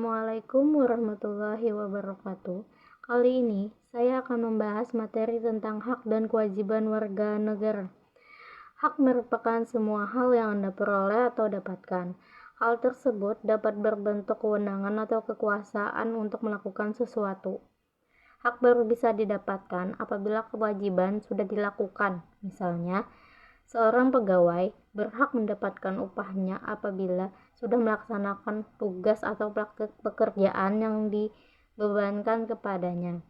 Assalamualaikum warahmatullahi wabarakatuh. Kali ini saya akan membahas materi tentang hak dan kewajiban warga negara. Hak merupakan semua hal yang Anda peroleh atau dapatkan. Hal tersebut dapat berbentuk kewenangan atau kekuasaan untuk melakukan sesuatu. Hak baru bisa didapatkan apabila kewajiban sudah dilakukan. Misalnya, seorang pegawai berhak mendapatkan upahnya apabila sudah melaksanakan tugas atau praktik pekerjaan yang dibebankan kepadanya.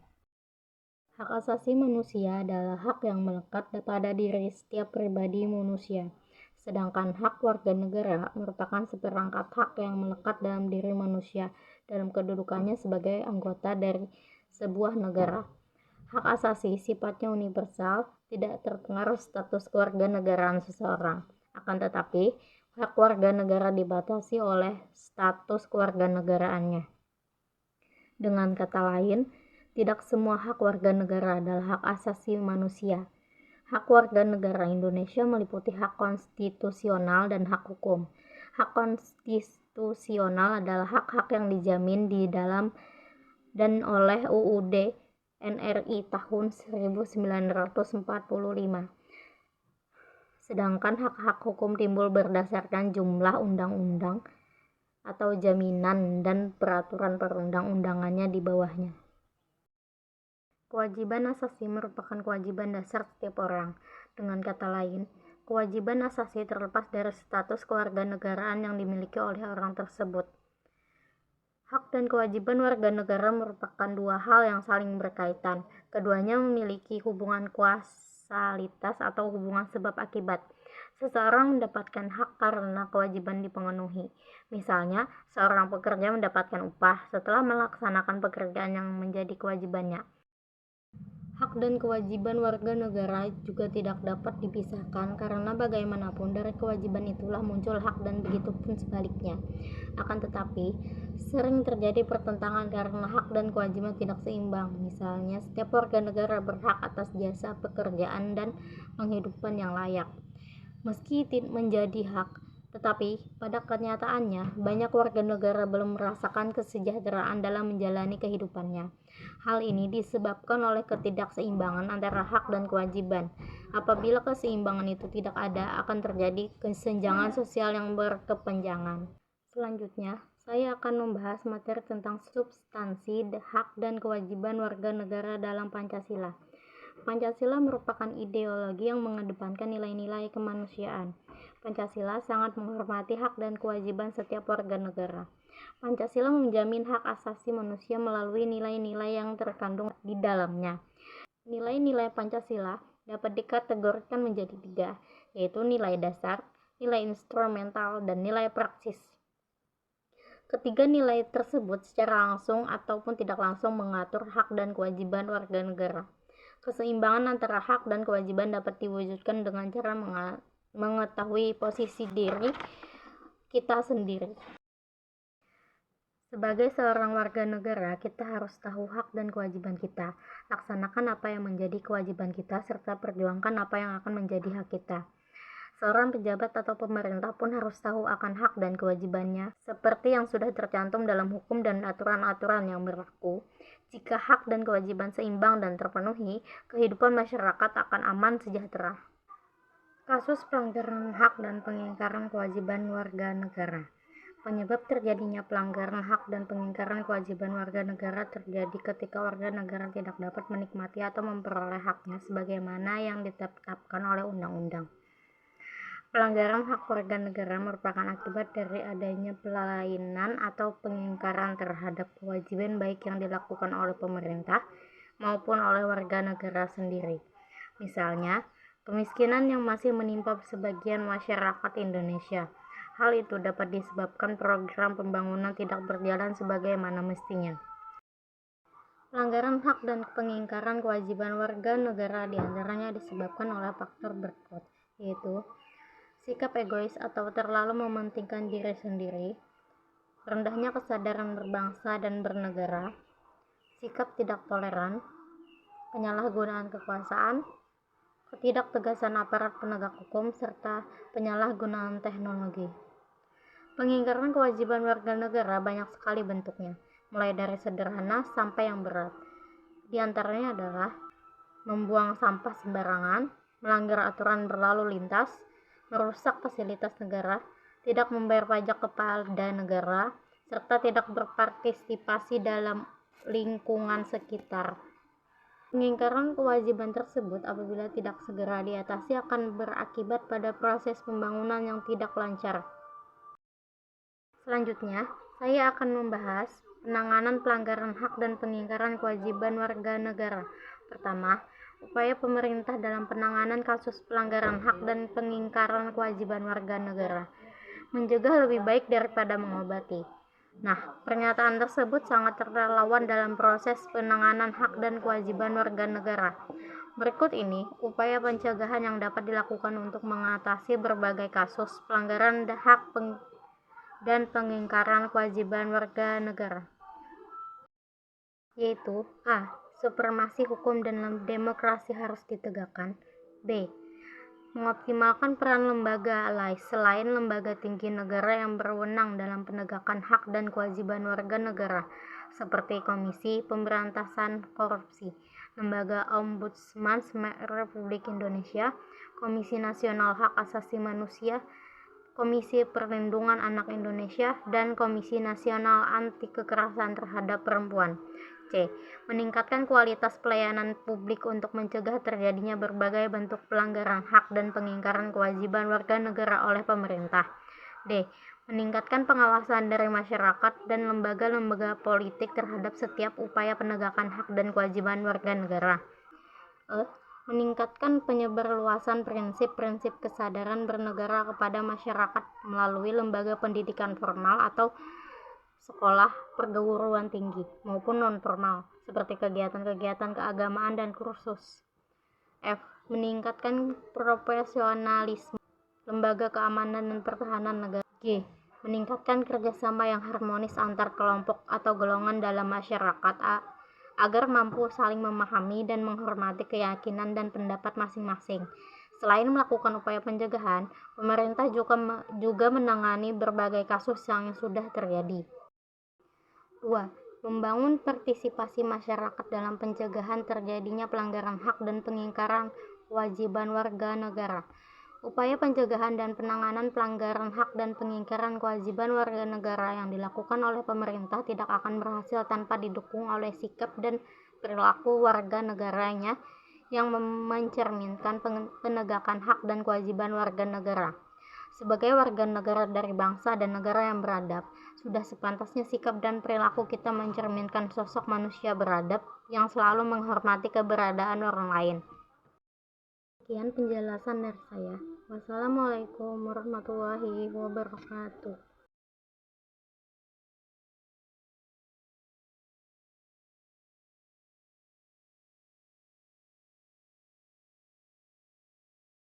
Hak asasi manusia adalah hak yang melekat pada diri setiap pribadi manusia. Sedangkan hak warga negara merupakan seperangkat hak yang melekat dalam diri manusia dalam kedudukannya sebagai anggota dari sebuah negara. Hak asasi sifatnya universal, tidak terpengaruh status kewarganegaraan seseorang. Akan tetapi, hak warga negara dibatasi oleh status kewarganegaraannya. Dengan kata lain, tidak semua hak warga negara adalah hak asasi manusia. Hak warga negara Indonesia meliputi hak konstitusional dan hak hukum. Hak konstitusional adalah hak-hak yang dijamin di dalam dan oleh UUD NRI tahun 1945. Sedangkan hak-hak hukum timbul berdasarkan jumlah undang-undang atau jaminan dan peraturan perundang-undangannya di bawahnya. Kewajiban asasi merupakan kewajiban dasar setiap orang. Dengan kata lain, kewajiban asasi terlepas dari status kewarganegaraan yang dimiliki oleh orang tersebut. Hak dan kewajiban warga negara merupakan dua hal yang saling berkaitan. Keduanya memiliki hubungan kausalitas atau hubungan sebab akibat. Seseorang mendapatkan hak karena kewajiban dipenuhi. Misalnya, seorang pekerja mendapatkan upah setelah melaksanakan pekerjaan yang menjadi kewajibannya. Hak dan kewajiban warga negara juga tidak dapat dipisahkan karena bagaimanapun dari kewajiban itulah muncul hak dan begitu pun sebaliknya. Akan tetapi, sering terjadi pertentangan karena hak dan kewajiban tidak seimbang. Misalnya, setiap warga negara berhak atas jasa pekerjaan dan penghidupan yang layak. Meski menjadi hak, tetapi pada kenyataannya banyak warga negara belum merasakan kesejahteraan dalam menjalani kehidupannya. Hal ini disebabkan oleh ketidakseimbangan antara hak dan kewajiban. Apabila keseimbangan itu tidak ada, akan terjadi kesenjangan sosial yang berkepanjangan. Selanjutnya, saya akan membahas materi tentang substansi hak dan kewajiban warga negara dalam Pancasila. Pancasila merupakan ideologi yang mengedepankan nilai-nilai kemanusiaan. Pancasila sangat menghormati hak dan kewajiban setiap warga negara. Pancasila menjamin hak asasi manusia melalui nilai-nilai yang terkandung di dalamnya. Nilai-nilai Pancasila dapat dikategorikan menjadi 3, yaitu nilai dasar, nilai instrumental, dan nilai praksis. Ketiga nilai tersebut secara langsung ataupun tidak langsung mengatur hak dan kewajiban warga negara. Keseimbangan antara hak dan kewajiban dapat diwujudkan dengan cara mengetahui posisi diri kita sendiri. Sebagai seorang warga negara, kita harus tahu hak dan kewajiban kita. Laksanakan apa yang menjadi kewajiban kita, serta perjuangkan apa yang akan menjadi hak kita. Seorang pejabat atau pemerintah pun harus tahu akan hak dan kewajibannya, seperti yang sudah tercantum dalam hukum dan aturan-aturan yang berlaku. Jika hak dan kewajiban seimbang dan terpenuhi, kehidupan masyarakat akan aman sejahtera. Kasus pelanggaran hak dan pengingkaran kewajiban warga negara. Penyebab terjadinya pelanggaran hak dan pengingkaran kewajiban warga negara terjadi ketika warga negara tidak dapat menikmati atau memperoleh haknya sebagaimana yang ditetapkan oleh undang-undang. Pelanggaran hak warga negara merupakan akibat dari adanya pelainan atau pengingkaran terhadap kewajiban baik yang dilakukan oleh pemerintah maupun oleh warga negara sendiri. Misalnya, kemiskinan yang masih menimpa sebagian masyarakat Indonesia. Hal itu dapat disebabkan program pembangunan tidak berjalan sebagaimana mestinya. Pelanggaran hak dan pengingkaran kewajiban warga negara diantaranya disebabkan oleh faktor berikut, yaitu sikap egois atau terlalu mementingkan diri sendiri, rendahnya kesadaran berbangsa dan bernegara, sikap tidak toleran, penyalahgunaan kekuasaan, ketidaktegasan aparat penegak hukum, serta penyalahgunaan teknologi. Pengingkaran kewajiban warga negara banyak sekali bentuknya, mulai dari sederhana sampai yang berat. Di antaranya adalah membuang sampah sembarangan, melanggar aturan berlalu lintas, merusak fasilitas negara, tidak membayar pajak kepada negara, serta tidak berpartisipasi dalam lingkungan sekitar. Pengingkaran kewajiban tersebut apabila tidak segera diatasi akan berakibat pada proses pembangunan yang tidak lancar. Selanjutnya, saya akan membahas penanganan pelanggaran hak dan pengingkaran kewajiban warga negara. Pertama, upaya pemerintah dalam penanganan kasus pelanggaran hak dan pengingkaran kewajiban warga negara. Mencegah lebih baik daripada mengobati. Nah, pernyataan tersebut sangat terlawan dalam proses penanganan hak dan kewajiban warga negara. Berikut ini upaya pencegahan yang dapat dilakukan untuk mengatasi berbagai kasus pelanggaran hak dan pengingkaran kewajiban warga negara. Yaitu A. Supremasi hukum dan demokrasi harus ditegakkan. B. Mengoptimalkan peran lembaga selain lembaga tinggi negara yang berwenang dalam penegakan hak dan kewajiban warga negara, seperti Komisi Pemberantasan Korupsi, Lembaga Ombudsman Republik Indonesia, Komisi Nasional Hak Asasi Manusia, Komisi Perlindungan Anak Indonesia, dan Komisi Nasional Anti Kekerasan Terhadap Perempuan. C. Meningkatkan kualitas pelayanan publik untuk mencegah terjadinya berbagai bentuk pelanggaran hak dan pengingkaran kewajiban warga negara oleh pemerintah. D. Meningkatkan pengawasan dari masyarakat dan lembaga-lembaga politik terhadap setiap upaya penegakan hak dan kewajiban warga negara. E. Meningkatkan penyebarluasan prinsip-prinsip kesadaran bernegara kepada masyarakat melalui lembaga pendidikan formal atau sekolah perguruan tinggi maupun non-formal, seperti kegiatan-kegiatan keagamaan dan kursus. F. Meningkatkan profesionalisme lembaga keamanan dan pertahanan negara. G. Meningkatkan kerjasama yang harmonis antar kelompok atau golongan dalam masyarakat agar mampu saling memahami dan menghormati keyakinan dan pendapat masing-masing. Selain melakukan upaya pencegahan, pemerintah juga menangani berbagai kasus yang sudah terjadi. 2. Membangun partisipasi masyarakat dalam pencegahan terjadinya pelanggaran hak dan pengingkaran kewajiban warga negara. Upaya pencegahan dan penanganan pelanggaran hak dan pengingkaran kewajiban warga negara yang dilakukan oleh pemerintah tidak akan berhasil tanpa didukung oleh sikap dan perilaku warga negaranya yang mencerminkan penegakan hak dan kewajiban warga negara. Sebagai warga negara dari bangsa dan negara yang beradab, sudah sepantasnya sikap dan perilaku kita mencerminkan sosok manusia beradab yang selalu menghormati keberadaan orang lain. Sekian penjelasan dari saya. Wassalamualaikum warahmatullahi wabarakatuh.